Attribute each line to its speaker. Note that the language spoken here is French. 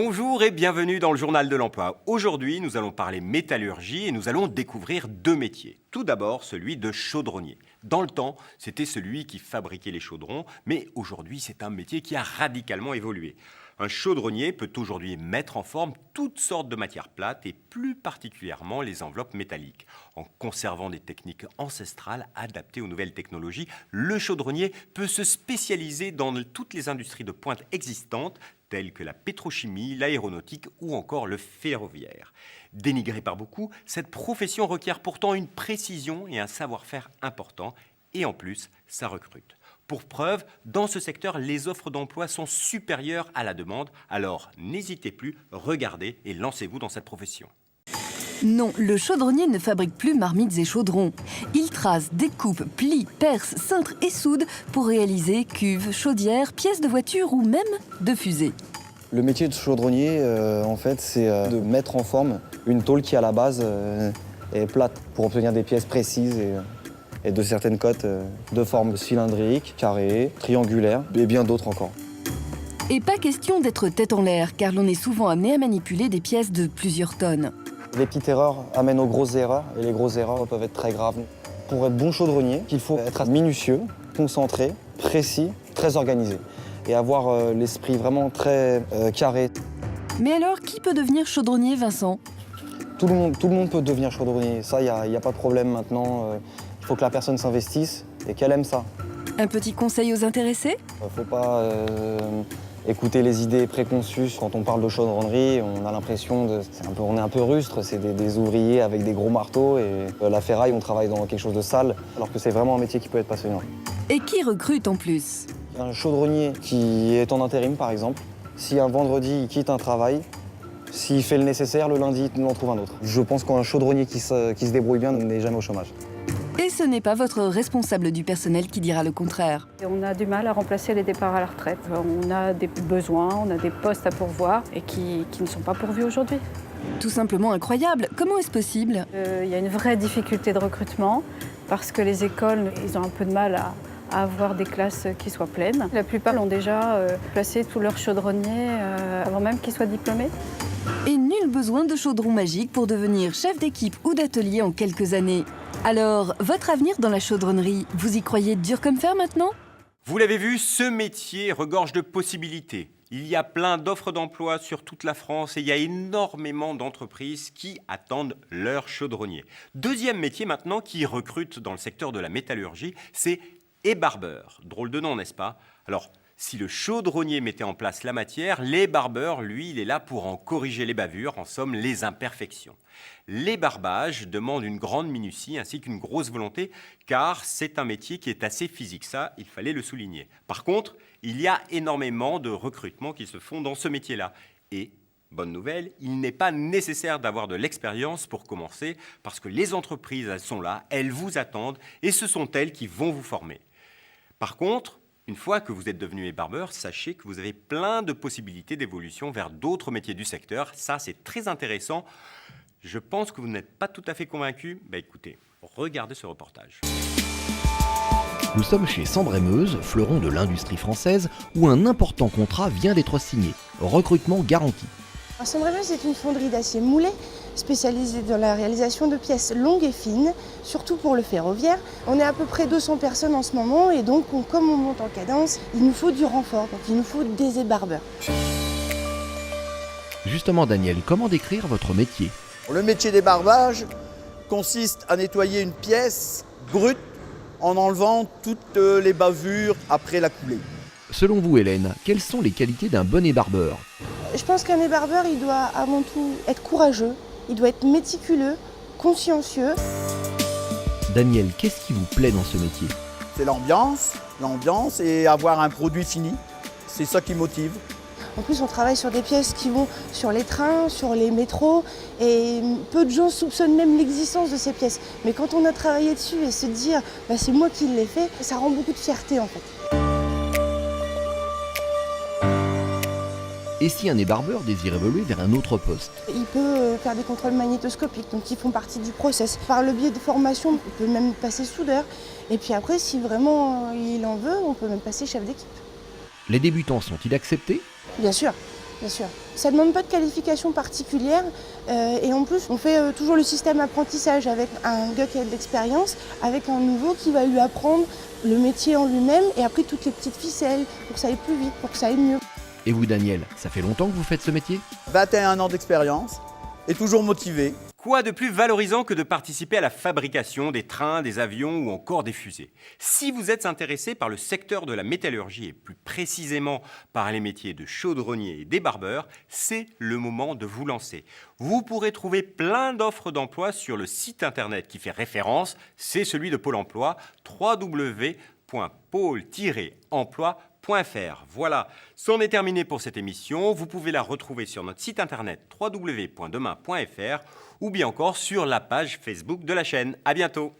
Speaker 1: Bonjour et bienvenue dans le Journal de l'Emploi. Aujourd'hui, nous allons parler métallurgie et nous allons découvrir deux métiers. Tout d'abord, celui de chaudronnier. Dans le temps, c'était celui qui fabriquait les chaudrons, mais aujourd'hui, c'est un métier qui a radicalement évolué. Un chaudronnier peut aujourd'hui mettre en forme toutes sortes de matières plates et plus particulièrement les enveloppes métalliques. En conservant des techniques ancestrales adaptées aux nouvelles technologies, le chaudronnier peut se spécialiser dans toutes les industries de pointe existantes, telles que la pétrochimie, l'aéronautique ou encore le ferroviaire. Dénigrée par beaucoup, cette profession requiert pourtant une précision et un savoir-faire important, et en plus, ça recrute. Pour preuve, dans ce secteur, les offres d'emploi sont supérieures à la demande, alors n'hésitez plus, regardez et lancez-vous dans cette profession.
Speaker 2: Non, le chaudronnier ne fabrique plus marmites et chaudrons. Il trace, découpe, plie, perce, cintre et soude pour réaliser cuves, chaudières, pièces de voiture ou même de fusées.
Speaker 3: Le métier de chaudronnier, en fait, c'est de mettre en forme une tôle qui, à la base, est plate pour obtenir des pièces précises et de certaines cotes de forme cylindrique, carrée, triangulaire et bien d'autres encore.
Speaker 2: Et pas question d'être tête en l'air, car l'on est souvent amené à manipuler des pièces de plusieurs tonnes.
Speaker 3: Les petites erreurs amènent aux grosses erreurs et les grosses erreurs peuvent être très graves. Pour être bon chaudronnier, il faut être minutieux, concentré, précis, très organisé et avoir l'esprit vraiment très carré.
Speaker 2: Mais alors, qui peut devenir chaudronnier, Vincent ?
Speaker 3: Tout le monde peut devenir chaudronnier, ça, il n'y a pas de problème maintenant. Il faut que la personne s'investisse et qu'elle aime ça.
Speaker 2: Un petit conseil aux intéressés ?
Speaker 3: Il ne faut pas écouter les idées préconçues. Quand on parle de chaudronnerie, on a l'impression on est un peu rustre, c'est des ouvriers avec des gros marteaux et la ferraille, on travaille dans quelque chose de sale, alors que c'est vraiment un métier qui peut être passionnant.
Speaker 2: Et qui recrute en plus ?
Speaker 3: Un chaudronnier qui est en intérim, par exemple, si un vendredi il quitte un travail, s'il fait le nécessaire, le lundi il en trouve un autre. Je pense qu'un chaudronnier qui se débrouille bien n'est jamais au chômage.
Speaker 2: Et ce n'est pas votre responsable du personnel qui dira le contraire.
Speaker 4: On a du mal à remplacer les départs à la retraite. On a des besoins, on a des postes à pourvoir et qui ne sont pas pourvus aujourd'hui.
Speaker 2: Tout simplement incroyable. Comment est-ce possible ?
Speaker 4: Il y a une vraie difficulté de recrutement parce que les écoles, ils ont un peu de mal à avoir des classes qui soient pleines. La plupart ont déjà placé tous leurs chaudronniers avant même qu'ils soient diplômés.
Speaker 2: Et nul besoin de chaudron magique pour devenir chef d'équipe ou d'atelier en quelques années. Alors, votre avenir dans la chaudronnerie, vous y croyez dur comme fer maintenant ?
Speaker 1: Vous l'avez vu, ce métier regorge de possibilités. Il y a plein d'offres d'emploi sur toute la France et il y a énormément d'entreprises qui attendent leurs chaudronniers. Deuxième métier maintenant qui recrute dans le secteur de la métallurgie, c'est ébarbeur. Drôle de nom, n'est-ce pas ? Alors, si le chaudronnier mettait en place la matière, l'ébarbeur, lui, il est là pour en corriger les bavures, en somme les imperfections. L'ébarbage demande une grande minutie ainsi qu'une grosse volonté, car c'est un métier qui est assez physique, ça, il fallait le souligner. Par contre, il y a énormément de recrutements qui se font dans ce métier-là. Et, bonne nouvelle, il n'est pas nécessaire d'avoir de l'expérience pour commencer, parce que les entreprises, elles sont là, elles vous attendent, et ce sont elles qui vont vous former. Par contre, une fois que vous êtes devenu ébarbeur, sachez que vous avez plein de possibilités d'évolution vers d'autres métiers du secteur. Ça, c'est très intéressant. Je pense que vous n'êtes pas tout à fait convaincu. Écoutez, regardez ce reportage.
Speaker 5: Nous sommes chez Sambre & Meuse, fleuron de l'industrie française, où un important contrat vient d'être signé. Recrutement garanti.
Speaker 6: Sambre & Meuse est une fonderie d'acier moulé spécialisée dans la réalisation de pièces longues et fines, surtout pour le ferroviaire. On est à peu près 200 personnes en ce moment et donc comme on monte en cadence, il nous faut du renfort, donc il nous faut des ébarbeurs.
Speaker 5: Justement Daniel, comment décrire votre métier ?
Speaker 7: Le métier d'ébarbage consiste à nettoyer une pièce brute en enlevant toutes les bavures après la coulée.
Speaker 5: Selon vous Hélène, quelles sont les qualités d'un bon ébarbeur ?
Speaker 6: Je pense qu'un ébarbeur, il doit avant tout être courageux, il doit être méticuleux, consciencieux.
Speaker 5: Daniel, qu'est-ce qui vous plaît dans ce métier ?
Speaker 7: C'est l'ambiance et avoir un produit fini, c'est ça qui motive.
Speaker 6: En plus, on travaille sur des pièces qui vont sur les trains, sur les métros, et peu de gens soupçonnent même l'existence de ces pièces. Mais quand on a travaillé dessus et se dire c'est moi qui l'ai fait, ça rend beaucoup de fierté en fait.
Speaker 5: Et si un ébarbeur désire évoluer vers un autre poste ?
Speaker 6: Il peut faire des contrôles magnétoscopiques, donc qui font partie du process. Par le biais de formation, on peut même passer soudeur. Et puis après, si vraiment il en veut, on peut même passer chef d'équipe.
Speaker 5: Les débutants sont-ils acceptés ?
Speaker 6: Bien sûr. Bien sûr. Ça ne demande pas de qualification particulière et en plus on fait toujours le système apprentissage avec un gars qui a de l'expérience, avec un nouveau qui va lui apprendre le métier en lui-même et après toutes les petites ficelles pour que ça aille plus vite, pour que ça aille mieux.
Speaker 5: Et vous Daniel, ça fait longtemps que vous faites ce métier?
Speaker 7: 21 ans d'expérience et toujours motivé.
Speaker 1: Quoi de plus valorisant que de participer à la fabrication des trains, des avions ou encore des fusées? Si vous êtes intéressé par le secteur de la métallurgie et plus précisément par les métiers de chaudronnier et débarbeur, c'est le moment de vous lancer. Vous pourrez trouver plein d'offres d'emploi sur le site internet qui fait référence, c'est celui de Pôle emploi, www.pôle-emploi.fr. Voilà, c'en est terminé pour cette émission. Vous pouvez la retrouver sur notre site internet www.demain.fr ou bien encore sur la page Facebook de la chaîne. À bientôt.